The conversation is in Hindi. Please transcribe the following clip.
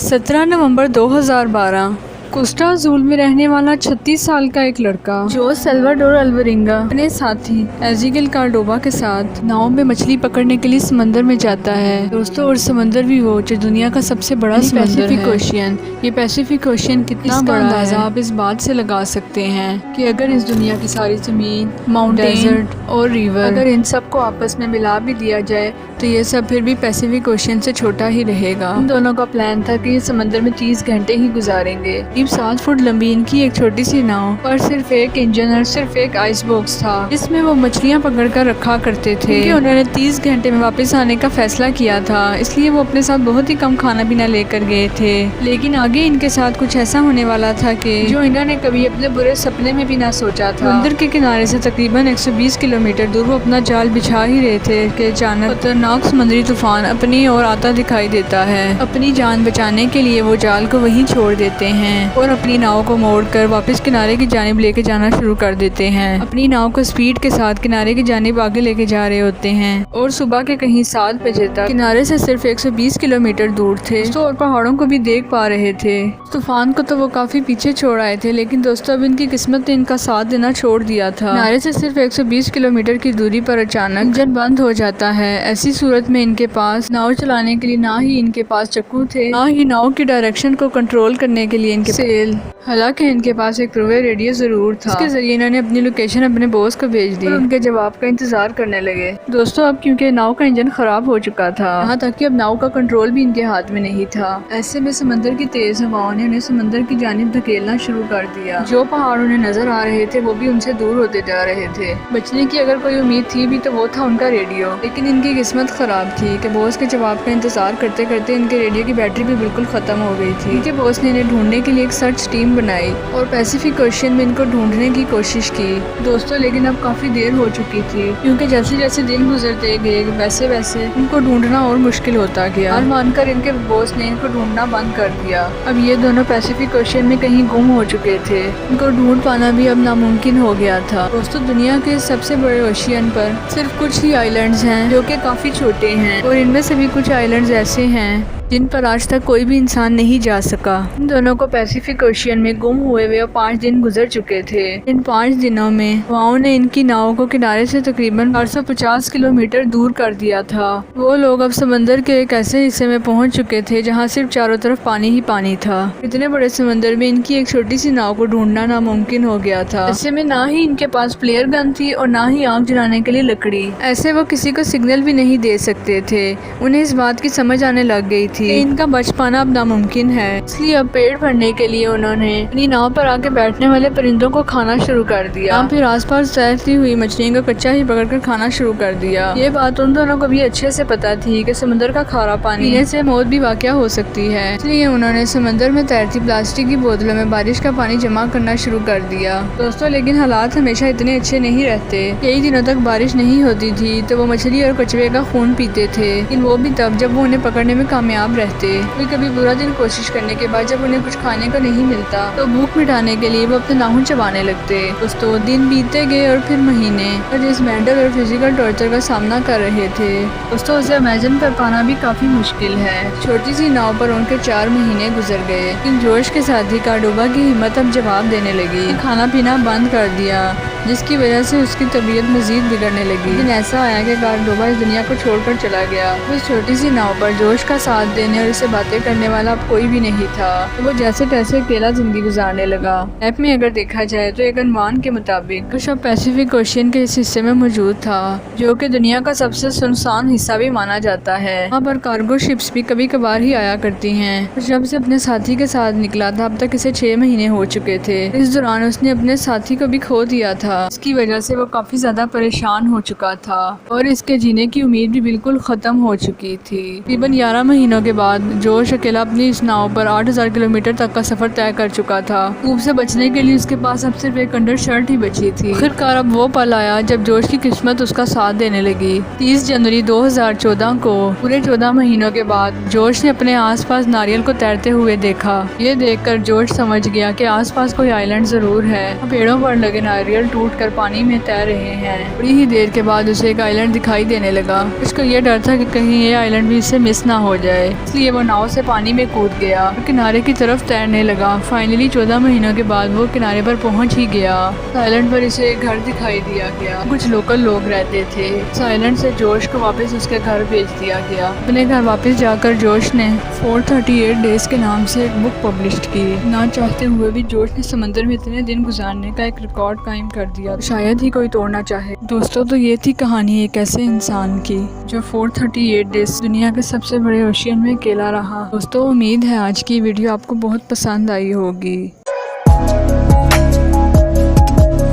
17 नवंबर 2012 कोस्टा अज़ूल में रहने वाला 36 साल का एक लड़का जो सल्वाडोर अल्वरिंगा अपने साथी एजिगिल कार्डोबा के साथ नाव में मछली पकड़ने के लिए समंदर में जाता है। दोस्तों, और समंदर भी वो जो दुनिया का सबसे बड़ा समंदर है, ओशियन। ये पैसिफिक ओशियन कितना बड़ा है आप इस बात से लगा सकते हैं कि अगर इस दुनिया की सारी जमीन, माउंटेन, डेजर्ट और रिवर अगर इन सबको आपस में मिला भी दिया जाए तो ये सब फिर भी पैसिफिक ओशियन से छोटा ही रहेगा। इन दोनों का प्लान था कि ये समंदर में 30 घंटे ही गुजारेंगे। 7 फुट लंबी इनकी एक छोटी सी नाव पर सिर्फ एक इंजन और सिर्फ एक आइस बॉक्स था जिसमें वो मछलियां पकड़ कर रखा करते थे। क्योंकि उन्होंने 30 घंटे में वापस आने का फैसला किया था, इसलिए वो अपने साथ बहुत ही कम खाना पीना लेकर गए थे। लेकिन आगे इनके साथ कुछ ऐसा होने वाला था कि जो इन्होंने कभी अपने बुरे सपने में भी ना सोचा था। समंदर के किनारे से तकरीबन 120 किलोमीटर दूर वो अपना जाल बिछा ही रहे थे कि अचानक खतरनाक समुद्री तूफान अपनी ओर आता दिखाई देता है। अपनी जान बचाने के लिए वो जाल को वहीं छोड़ देते हैं और अपनी नाव को मोड़कर वापस किनारे की जानिब लेके जाना शुरू कर देते हैं। अपनी नाव को स्पीड के साथ किनारे की जानिब आगे लेके जा रहे होते हैं और सुबह के कहीं 7 बजे तक किनारे से सिर्फ 120 किलोमीटर दूर थे दोस्तों, और पहाड़ों को भी देख पा रहे थे। तूफान को तो वो काफी पीछे छोड़ आए थे, लेकिन दोस्तों अब इनकी किस्मत ने इनका साथ देना छोड़ दिया था। किनारे से सिर्फ 120 किलोमीटर की दूरी पर अचानक इंजन बंद हो जाता है। ऐसी सूरत में इनके पास नाव चलाने के लिए ना ही इनके पास चक्कू थे, ना ही नाव की डायरेक्शन को कंट्रोल करने के लिए इनके सेल। हालांकि इनके पास एक टू वे रेडियो जरूर था, इसके जरिए इन्होंने अपनी लोकेशन अपने बॉस को भेज दी और उनके जवाब का इंतजार करने लगे। दोस्तों, अब क्योंकि नाव का इंजन खराब हो चुका था, यहाँ तक कि अब नाव का कंट्रोल भी इनके हाथ में नहीं था। ऐसे में समंदर की तेज हवाओं ने उन्हें समंदर की जानिब धकेलना शुरू कर दिया। जो पहाड़ उन्हें नजर आ रहे थे वो भी उनसे दूर होते जा रहे थे। बचने की अगर कोई उम्मीद थी भी तो वो था उनका रेडियो। लेकिन इनकी किस्मत खराब थी कि बॉस के जवाब का इंतजार करते करते इनके रेडियो की बैटरी भी बिल्कुल खत्म हो गई थी। इनके बॉस ने इन्हें ढूंढने के लिए एक सर्च टीम बनाई और पैसिफिक ओशियन में इनको ढूंढने की कोशिश की दोस्तों, लेकिन अब काफी देर हो चुकी थी क्योंकि जैसे जैसे दिन गुजरते गए वैसे वैसे इनको ढूंढना और मुश्किल होता गया। हार मानकर इनके बॉस ने इनको ढूंढना बंद कर दिया। अब ये दोनों पैसिफिक ओशियन में कहीं गुम हो चुके थे। इनको ढूंढ पाना भी अब नामुमकिन हो गया था। दोस्तों, दुनिया के सबसे बड़े ओशियन पर सिर्फ कुछ ही आइलैंड्स हैं जो कि काफी छोटे हैं और इनमें से भी कुछ आइलैंड्स ऐसे हैं जिन पर आज तक कोई भी इंसान नहीं जा सका। इन दोनों को पैसिफिक ओशियन में गुम हुए हुए 5 दिन गुजर चुके थे। इन 5 दिनों में हवाओं ने इनकी नाव को किनारे से तकरीबन 450 किलोमीटर दूर कर दिया था। वो लोग अब समंदर के एक ऐसे हिस्से में पहुंच चुके थे जहां सिर्फ चारों तरफ पानी ही पानी था। इतने बड़े समंदर में इनकी एक छोटी सी नाव को ढूंढना नामुमकिन हो गया था। ऐसे में ना ही इनके पास प्लेयर गन थी और ना ही आग जलाने के लिए लकड़ी। ऐसे वो किसी को सिग्नल भी नहीं दे सकते थे। उन्हें इस बात की समझ आने लग गई थी इनका बच पाना अब नामुमकिन है, इसलिए अब पेट भरने के लिए उन्होंने अपनी नाव पर आके बैठने वाले परिंदों को खाना शुरू कर दिया। फिर आसपास तैरती हुई मछलियों को कच्चा ही पकड़कर खाना शुरू कर दिया। ये बात उन दोनों को भी अच्छे से पता थी कि समुद्र का खारा पानी पीने से मौत भी वाक़या हो सकती है, इसलिए उन्होंने समुद्र में तैरती प्लास्टिक की बोतलों में बारिश का पानी जमा करना शुरू कर दिया। दोस्तों, लेकिन हालात हमेशा इतने अच्छे नहीं रहते। कई दिनों तक बारिश नहीं होती थी तो वो मछली और कछुए का खून पीते थे, लेकिन वो भी तब जब वो उन्हें पकड़ने में कामयाब रहते। कभी कभी पूरा दिन कोशिश करने के बाद जब उन्हें कुछ खाने को नहीं मिलता तो भूख मिटाने के लिए वो अपने नाखून चबाने लगते। दोस्तों, दिन बीतते गए और फिर महीने, और इस मेंटल और फिजिकल टॉर्चर का सामना कर रहे थे। दोस्तों, उसे इमेजिन कर पाना भी काफी मुश्किल है। छोटी सी नाव पर उनके 4 महीने गुजर गए, लेकिन जोश के साथ ही कार्डोबा की हिम्मत अब जवाब देने लगी। खाना पीना बंद कर दिया, जिसकी वजह से उसकी तबीयत मजीद बिगड़ने लगी। लेकिन ऐसा आया कि कार्डोबा इस दुनिया को छोड़कर चला गया। उस छोटी सी नाव पर जोश का साथ देने और उससे बातें करने वाला अब कोई भी नहीं था, तो वो जैसे तैसे अकेला जिंदगी गुजारने लगा। ऐप में अगर देखा जाए तो एक अनुमान के मुताबिक कुछ अब पैसिफिक ओशियन के इस हिस्से में मौजूद था, जो कि दुनिया का सबसे सुनसान हिस्सा भी माना जाता है। वहाँ पर कार्गो शिप्स भी कभी कभार ही आया करती हैं। जब से अपने साथी के साथ निकला था अब तक इसे 6 महीने हो चुके थे। इस दौरान उसने अपने साथी को भी खो दिया था। इसकी वजह से वो काफी ज्यादा परेशान हो चुका था और इसके जीने की उम्मीद भी बिल्कुल खत्म हो चुकी थी। तकरीबन 11 महीनों के बाद जोश अकेला अपनी इस नाव पर 8000 किलोमीटर तक का सफर तय कर चुका था। धूप से बचने के लिए उसके पास अब सिर्फ एक अंडर शर्ट ही बची थी। आखिरकार अब वो पल आया जब जोश की किस्मत उसका साथ देने लगी। 30 जनवरी 2014 को पूरे 14 महीनों के बाद जोश ने अपने आसपास नारियल को तैरते हुए देखा। ये देखकर जोश समझ गया कि आसपास कोई आइलैंड जरूर है। पेड़ों पर लगे नारियल टूट उठकर पानी में तैर रहे हैं। बड़ी ही देर के बाद उसे एक आइलैंड दिखाई देने लगा। उसको ये डर था कि कहीं ये आइलैंड भी इससे मिस ना हो जाए, इसलिए वो नाव से पानी में कूद गया और किनारे की तरफ तैरने लगा। फाइनली 14 महीनों के बाद वो किनारे पर पहुंच ही गया। आइलैंड पर इसे एक घर दिखाई दिया गया। कुछ लोकल लोग रहते थे। इस आइलैंड से जोश को वापस उसके घर भेज दिया गया। अपने घर वापस जाकर जोश ने 438 डेज के नाम से एक बुक पब्लिश की। ना चाहते हुए भी जोश ने समंदर में इतने दिन गुजारने का एक रिकॉर्ड कायम कर दिया, शायद ही कोई तोड़ना चाहे। दोस्तों, तो ये थी कहानी एक ऐसे इंसान की जो 438 डेज दुनिया के सबसे बड़े ओशियन में अकेला रहा। दोस्तों, उम्मीद है आज की वीडियो आपको बहुत पसंद आई होगी।